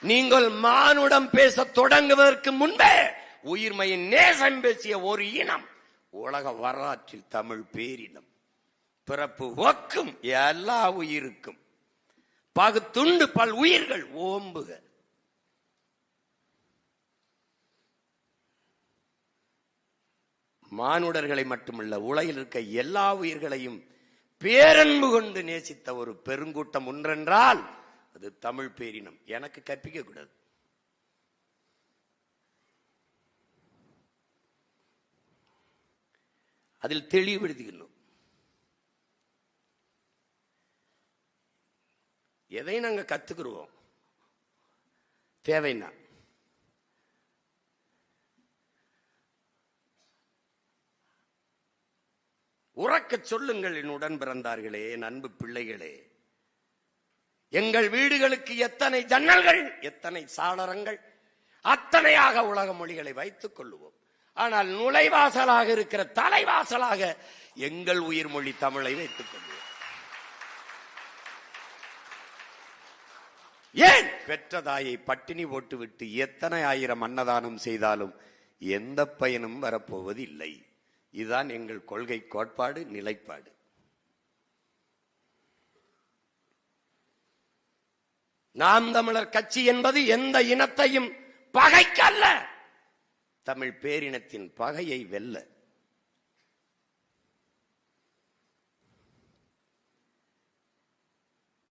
நீங்கள் மானுடம் பேச தொடங்குவதற்கு முன்பே உயிர்மையின் நேசம் பேசிய ஒரு இனம் உலக வரலாற்றில் தமிழ் பேரினம். பிறப்பு ஒக்கும் எல்லா உயிருக்கும் பகுத்துண்டு பல் உயிர்கள் ஓம்புக. மானுடர்களை மட்டுமல்ல, உலகில் இருக்க எல்லா உயிர்களையும் பேரன்பு கொண்டு நேசித்த ஒரு பெருங்கூட்டம் ஒன்றென்றால் அது தமிழ் பேரினம். எனக்கு கற்பிக்க கூடாது. அதில் தெளிவுபடுத்திக்கணும். எதை நாங்க கத்துக்கிறோம் தேவைன்னா, உறக்க சொல்லுங்கள் என் உடன் பிறந்தார்களே, என் அன்பு பிள்ளைகளே, எங்கள் வீடுகளுக்கு எத்தனை ஜன்னல்கள், எத்தனை சாளரங்கள், அத்தனையாக உலக மொழிகளை வைத்துக் கொள்ளுவோம். ஆனால் நுழைவாசலாக இருக்கிற தலைவாசலாக எங்கள் உயிர் மொழி தமிழை வைத்துக் கொள்வோம். ஏன்? பெற்ற தாயை பட்டினி போட்டுவிட்டு எத்தனை ஆயிரம் அன்னதானம் செய்தாலும் எந்த பயனும் வரப்போவது இல்லை. இதுதான் எங்கள் கொள்கை, கோட்பாடு, நிலைப்பாடு. நாம் தமிழர் கட்சி என்பது எந்த இனத்தையும் பகைக்கல்ல, தமிழ் பேரினத்தின் பகையை வெல்ல.